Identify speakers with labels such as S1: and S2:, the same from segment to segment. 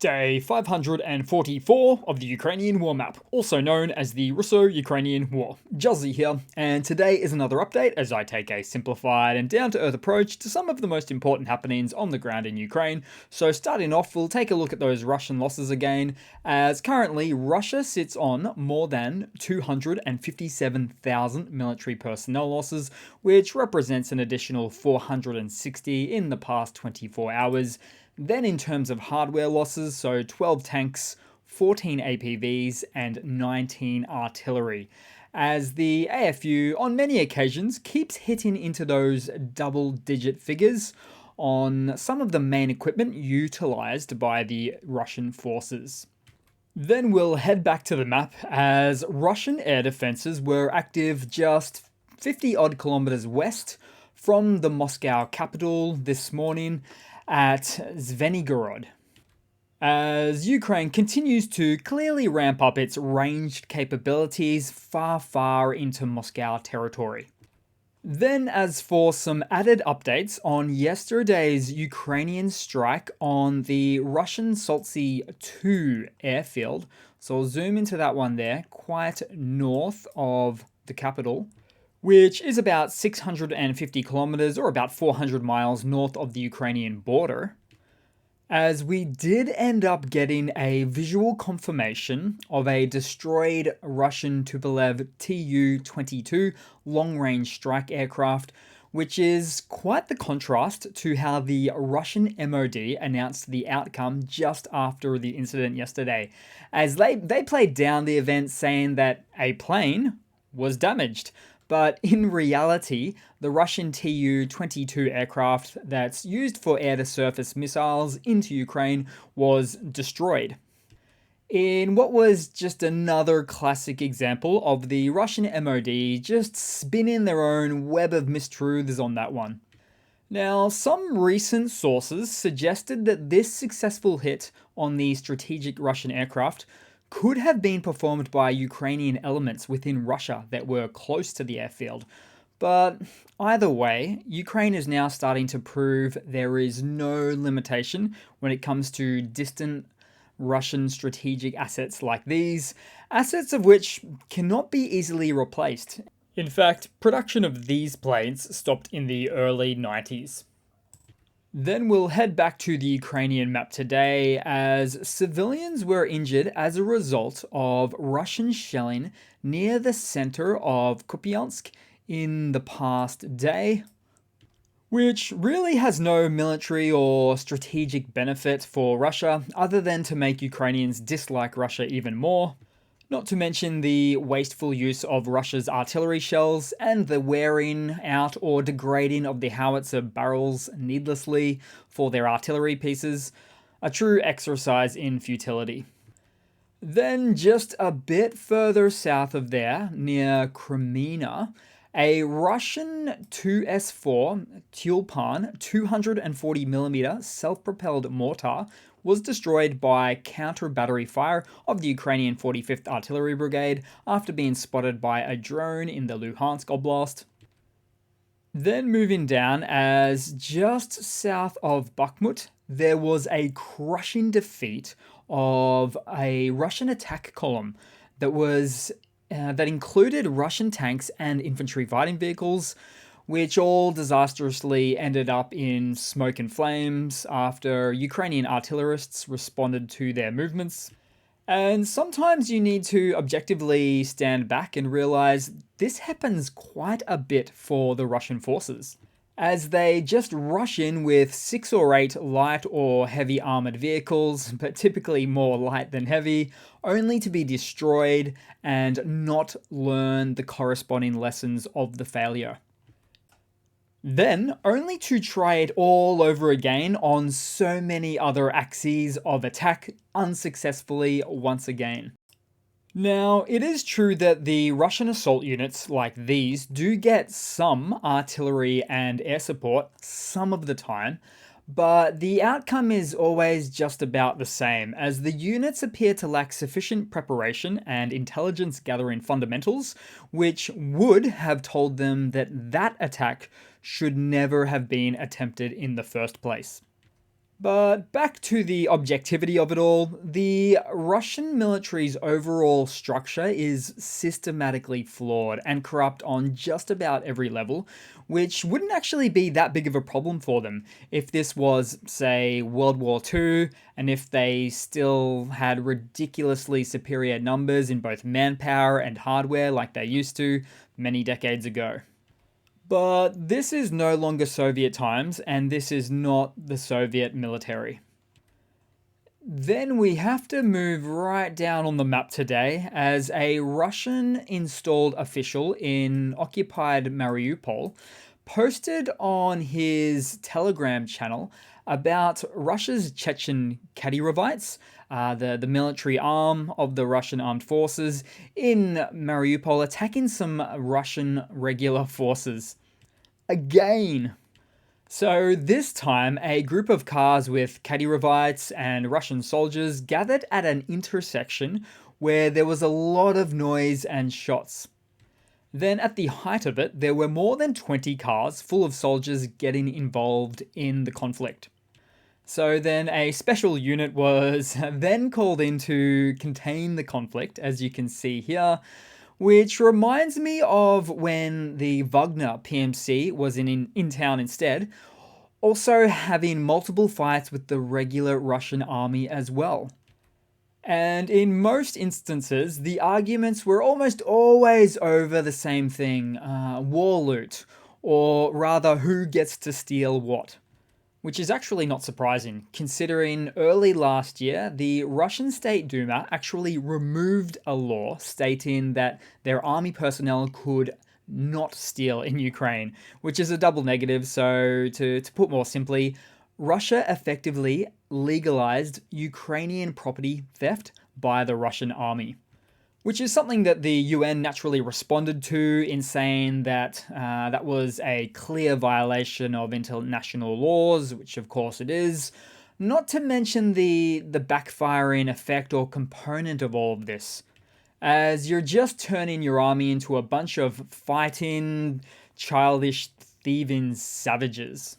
S1: Day 544 of the Ukrainian War Map, also known as the Russo-Ukrainian War. Juzzy here, and today is another update as I take a simplified and down-to-earth approach to some of the most important happenings on the ground in Ukraine. So starting off, we'll take a look at those Russian losses again, as currently Russia sits on more than 257,000 military personnel losses, which represents an additional 460 in the past 24 hours. Then in terms of hardware losses, so 12 tanks, 14 APVs, and 19 artillery, as the AFU on many occasions keeps hitting into those double-digit figures on some of the main equipment utilized by the Russian forces. Then we'll head back to the map, as Russian air defenses were active just 50 odd kilometers west from the Moscow capital this morning at Zvenigorod, as Ukraine continues to clearly ramp up its ranged capabilities far into Moscow territory. Then as for some added updates on yesterday's Ukrainian strike on the Russian Soltsy 2 airfield, so I'll zoom into that one there, quite north of the capital, which is about 650 kilometers or about 400 miles north of the Ukrainian border, as we did end up getting a visual confirmation of a destroyed Russian Tupolev Tu-22 long-range strike aircraft, which is quite the contrast to how the Russian MOD announced the outcome just after the incident yesterday, as they played down the event saying that a plane was damaged. But in reality, the Russian Tu-22 aircraft that's used for air-to-surface missiles into Ukraine was destroyed, in what was just another classic example of the Russian MOD just spinning their own web of mistruths on that one. Now, some recent sources suggested that this successful hit on the strategic Russian aircraft could have been performed by Ukrainian elements within Russia that were close to the airfield. But either way, Ukraine is now starting to prove there is no limitation when it comes to distant Russian strategic assets like these, assets of which cannot be easily replaced. In fact, production of these planes stopped in the early 90s. Then we'll head back to the Ukrainian map today, as civilians were injured as a result of Russian shelling near the center of Kupiansk in the past day, which really has no military or strategic benefit for Russia other than to make Ukrainians dislike Russia even more. Not to mention the wasteful use of Russia's artillery shells and the wearing out or degrading of the howitzer barrels needlessly for their artillery pieces, a true exercise in futility. Then just a bit further south of there, near Crimea, a Russian 2S4 Tulpan 240mm self-propelled mortar was destroyed by counter-battery fire of the Ukrainian 45th Artillery Brigade after being spotted by a drone in the Luhansk Oblast. Then moving down, as just south of Bakhmut, there was a crushing defeat of a Russian attack column that included Russian tanks and infantry fighting vehicles, which all disastrously ended up in smoke and flames after Ukrainian artillerists responded to their movements. And sometimes you need to objectively stand back and realize this happens quite a bit for the Russian forces, as they just rush in with 6 or 8 light or heavy armored vehicles, but typically more light than heavy, only to be destroyed and not learn the corresponding lessons of the failure. Then, only to try it all over again on so many other axes of attack unsuccessfully once again. Now, it is true that the Russian assault units like these do get some artillery and air support some of the time, but the outcome is always just about the same, as the units appear to lack sufficient preparation and intelligence gathering fundamentals, which would have told them that that attack should never have been attempted in the first place. But back to the objectivity of it all, the Russian military's overall structure is systematically flawed and corrupt on just about every level, which wouldn't actually be that big of a problem for them if this was, say, World War II, and if they still had ridiculously superior numbers in both manpower and hardware like they used to many decades ago. But this is no longer Soviet times, and this is not the Soviet military. Then we have to move right down on the map today as a Russian installed official in occupied Mariupol posted on his Telegram channel about Russia's Chechen Kadyrovites, the military arm of the Russian armed forces in Mariupol, attacking some Russian regular forces. Again. So this time, a group of cars with Kadyrovites and Russian soldiers gathered at an intersection where there was a lot of noise and shots. Then at the height of it, there were more than 20 cars full of soldiers getting involved in the conflict. So then a special unit was then called in to contain the conflict, as you can see here, which reminds me of when the Wagner PMC was in town instead, also having multiple fights with the regular Russian army as well. And in most instances, the arguments were almost always over the same thing, war loot, or rather who gets to steal what. Which is actually not surprising, considering early last year, the Russian State Duma actually removed a law stating that their army personnel could not steal in Ukraine, which is a double negative. So, to put more simply, Russia effectively legalized Ukrainian property theft by the Russian army. Which is something that the UN naturally responded to in saying that that was a clear violation of international laws, which of course it is. Not to mention the backfiring effect or component of all of this, as you're just turning your army into a bunch of fighting, childish, thieving savages.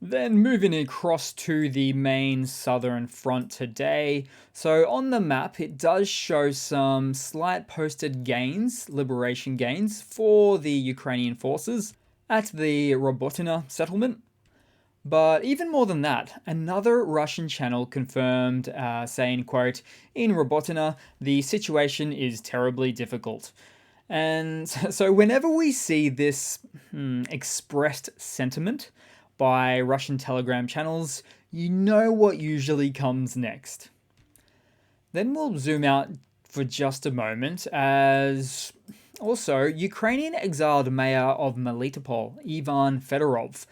S1: Then moving across to the main southern front today. So on the map, it does show some slight posted gains, liberation gains, for the Ukrainian forces at the Robotyne settlement. But even more than that, another Russian channel confirmed, saying, quote, "In Robotyne, the situation is terribly difficult." And so whenever we see this expressed sentiment by Russian Telegram channels, you know what usually comes next. Then we'll zoom out for just a moment as also Ukrainian exiled mayor of Melitopol, Ivan Fedorov,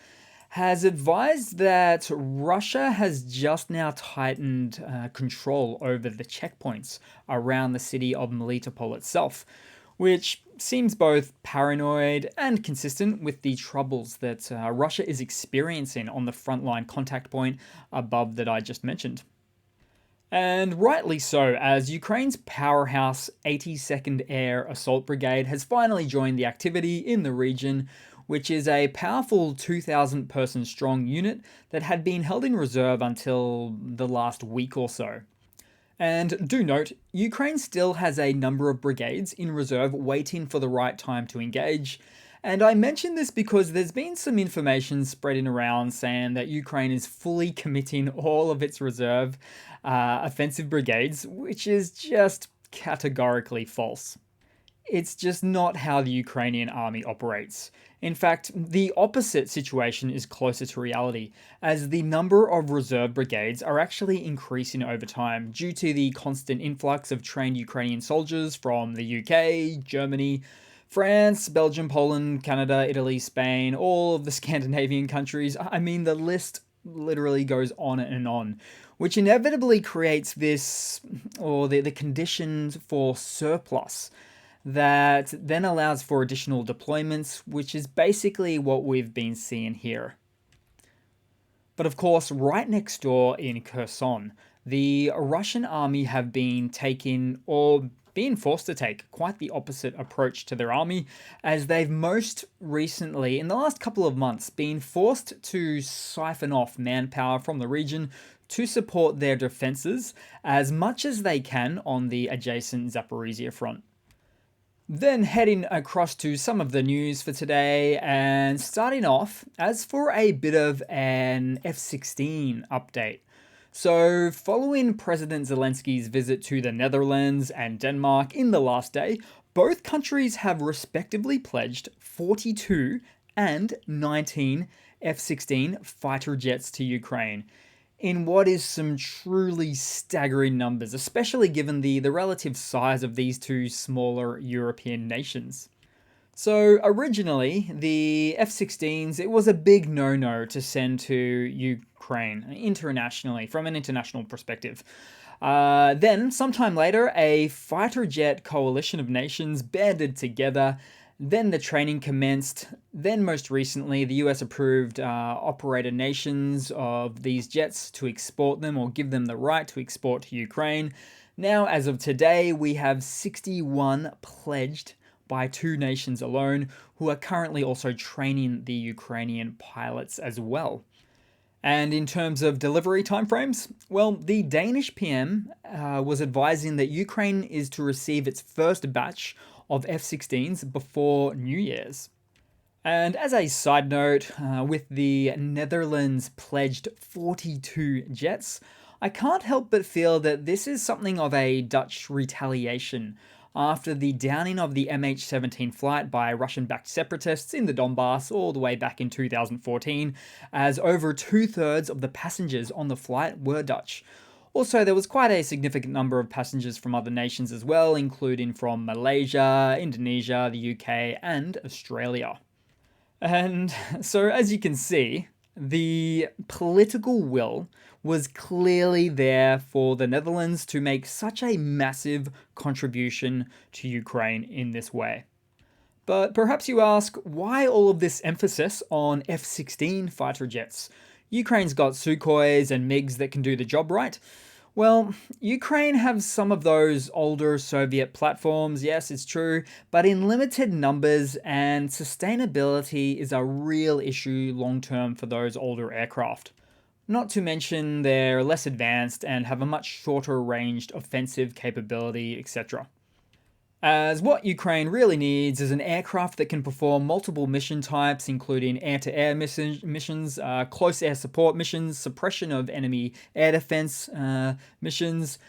S1: has advised that Russia has just now tightened control over the checkpoints around the city of Melitopol itself, which seems both paranoid and consistent with the troubles that Russia is experiencing on the frontline contact point above that I just mentioned. And rightly so, as Ukraine's powerhouse 82nd Air Assault Brigade has finally joined the activity in the region, which is a powerful 2,000 person strong unit that had been held in reserve until the last week or so. And do note, Ukraine still has a number of brigades in reserve waiting for the right time to engage. And I mention this because there's been some information spreading around saying that Ukraine is fully committing all of its reserve offensive brigades, which is just categorically false. It's just not how the Ukrainian army operates. In fact, the opposite situation is closer to reality, as the number of reserve brigades are actually increasing over time due to the constant influx of trained Ukrainian soldiers from the UK, Germany, France, Belgium, Poland, Canada, Italy, Spain, all of the Scandinavian countries. I mean, the list literally goes on, which inevitably creates this, or the conditions for surplus that then allows for additional deployments, which is basically what we've been seeing here. But of course, right next door in Kherson, the Russian army have been taking, or been forced to take quite the opposite approach to their army, as they've most recently, in the last couple of months, been forced to siphon off manpower from the region to support their defenses as much as they can on the adjacent Zaporizhia front. Then heading across to some of the news for today, and starting off as for a bit of an F-16 update. So, following President Zelensky's visit to the Netherlands and Denmark in the last day, both countries have respectively pledged 42 and 19 F-16 fighter jets to Ukraine, in what is some truly staggering numbers, especially given the relative size of these two smaller European nations. So originally, the F-16s, it was a big no-no to send to Ukraine internationally, from an international perspective. Then, sometime later, a fighter jet coalition of nations banded together. Then the training commenced. Then, most recently, the US approved operator nations of these jets to export them or give them the right to export to Ukraine. Now, as of today, we have 61 pledged by two nations alone, who are currently also training the Ukrainian pilots as well. And in terms of delivery timeframes, well, the Danish PM was advising that Ukraine is to receive its first batch of F-16s before New Year's. And as a side note, with the Netherlands pledged 42 jets, I can't help but feel that this is something of a Dutch retaliation after the downing of the MH17 flight by Russian-backed separatists in the Donbass all the way back in 2014, as over 2/3 of the passengers on the flight were Dutch. Also, there was quite a significant number of passengers from other nations as well, including from Malaysia, Indonesia, the UK, and Australia. And so, as you can see, the political will was clearly there for the Netherlands to make such a massive contribution to Ukraine in this way. But perhaps you ask, why all of this emphasis on F-16 fighter jets? Ukraine's got Sukhois and MiGs that can do the job, right? Well, Ukraine have some of those older Soviet platforms, yes, it's true, but in limited numbers, and sustainability is a real issue long-term for those older aircraft. Not to mention they're less advanced and have a much shorter ranged offensive capability, etc. As what Ukraine really needs is an aircraft that can perform multiple mission types, including air-to-air missions, close air support missions, suppression of enemy air defense missions.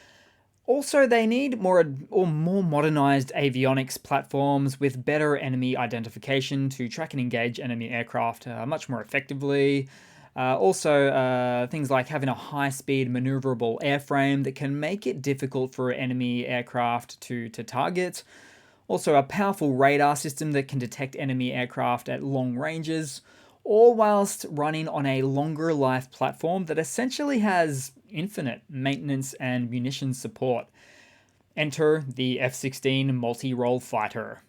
S1: Also, they need more modernized avionics platforms with better enemy identification to track and engage enemy aircraft much more effectively. Things like having a high-speed maneuverable airframe that can make it difficult for enemy aircraft to target. Also, a powerful radar system that can detect enemy aircraft at long ranges, all whilst running on a longer life platform that essentially has infinite maintenance and munitions support. Enter the F-16 multi-role fighter.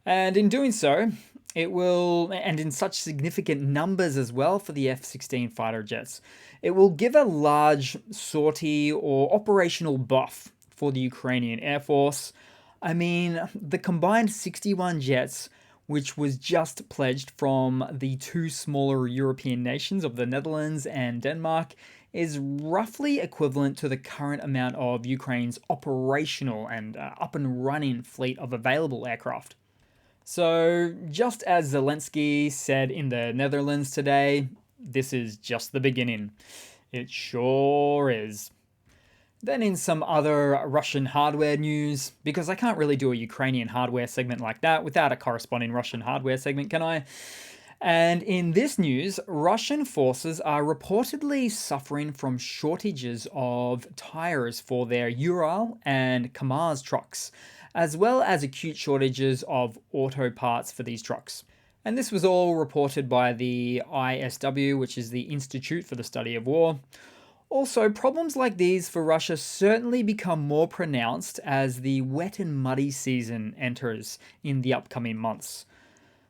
S1: And in doing so, it will, and in such significant numbers as well for the F-16 fighter jets, it will give a large sortie or operational buff for the Ukrainian Air Force. I mean, the combined 61 jets, which was just pledged from the two smaller European nations of the Netherlands and Denmark, is roughly equivalent to the current amount of Ukraine's operational and up and running fleet of available aircraft. So, just as Zelensky said in the Netherlands today, this is just the beginning. It sure is. Then in some other Russian hardware news, because I can't really do a Ukrainian hardware segment like that without a corresponding Russian hardware segment, can I? And in this news, Russian forces are reportedly suffering from shortages of tires for their Ural and Kamaz trucks, as well as acute shortages of auto parts for these trucks. And this was all reported by the ISW, which is the Institute for the Study of War. Also, problems like these for Russia certainly become more pronounced as the wet and muddy season enters in the upcoming months.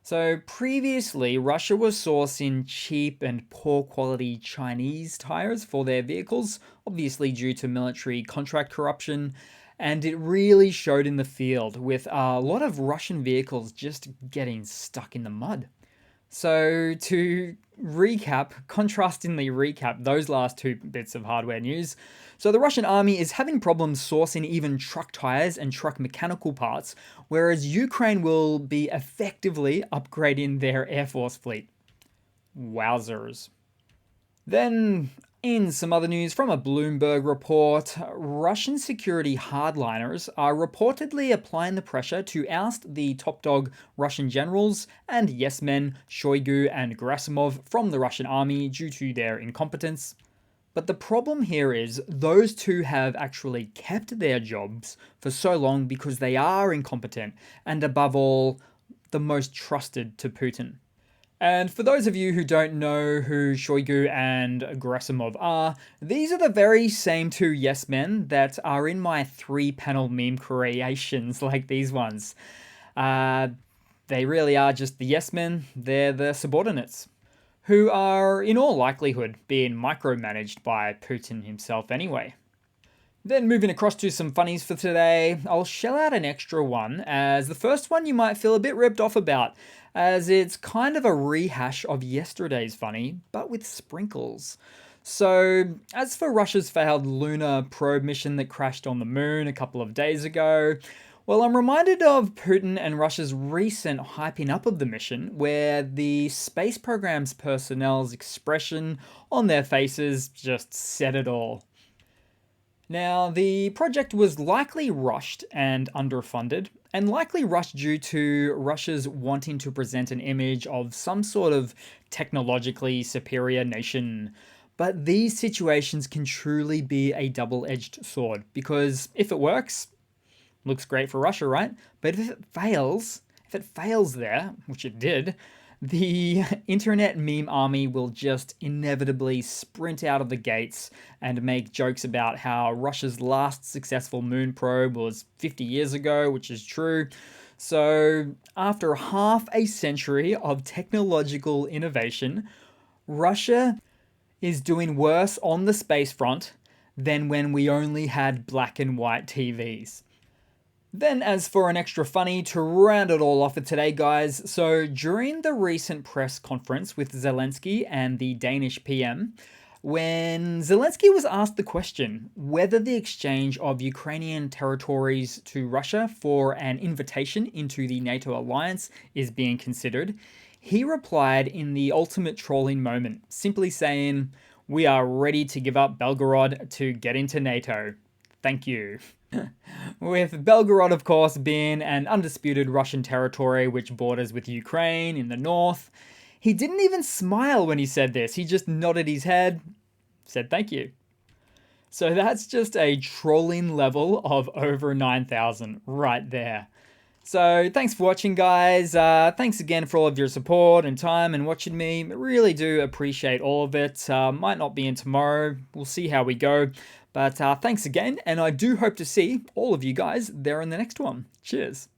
S1: So previously, Russia was sourcing cheap and poor quality Chinese tires for their vehicles, obviously due to military contract corruption. And it really showed in the field, with a lot of Russian vehicles just getting stuck in the mud. So to contrastingly recap those last two bits of hardware news. So the Russian army is having problems sourcing even truck tires and truck mechanical parts, whereas Ukraine will be effectively upgrading their Air Force fleet. Wowzers. Then, in some other news from a Bloomberg report, Russian security hardliners are reportedly applying the pressure to oust the top dog Russian generals and yes men Shoigu and Gerasimov from the Russian army due to their incompetence. But the problem here is those two have actually kept their jobs for so long because they are incompetent and, above all, the most trusted to Putin. And for those of you who don't know who Shoigu and Gerasimov are, these are the very same two yes men that are in my 3-panel meme creations like these ones. They really are just the yes men, they're the subordinates, who are in all likelihood being micromanaged by Putin himself anyway. Then moving across to some funnies for today, I'll shell out an extra one, as the first one you might feel a bit ripped off about, as it's kind of a rehash of yesterday's funny, but with sprinkles. So, as for Russia's failed lunar probe mission that crashed on the moon a couple of days ago, well, I'm reminded of Putin and Russia's recent hyping up of the mission, where the space program's personnel's expression on their faces just said it all. Now, the project was likely rushed and underfunded, and likely rushed due to Russia's wanting to present an image of some sort of technologically superior nation. But these situations can truly be a double-edged sword, because if it works, looks great for Russia, right? But if it fails there, which it did, the internet meme army will just inevitably sprint out of the gates and make jokes about how Russia's last successful moon probe was 50 years ago, which is true. So, after half a century of technological innovation, Russia is doing worse on the space front than when we only had black and white TVs. Then, as for an extra funny to round it all off for today, guys, so during the recent press conference with Zelensky and the Danish PM, when Zelensky was asked the question whether the exchange of Ukrainian territories to Russia for an invitation into the NATO alliance is being considered, he replied in the ultimate trolling moment, simply saying, "We are ready to give up Belgorod to get into NATO. Thank you." With Belgorod, of course, being an undisputed Russian territory which borders with Ukraine in the north. He didn't even smile when he said this. He just nodded his head, said thank you. So that's just a trolling level of over 9,000 right there. So thanks for watching, guys. Thanks again for all of your support and time and watching me. I really do appreciate all of it. Might not be in tomorrow. We'll see how we go. But thanks again, and I do hope to see all of you guys there in the next one. Cheers.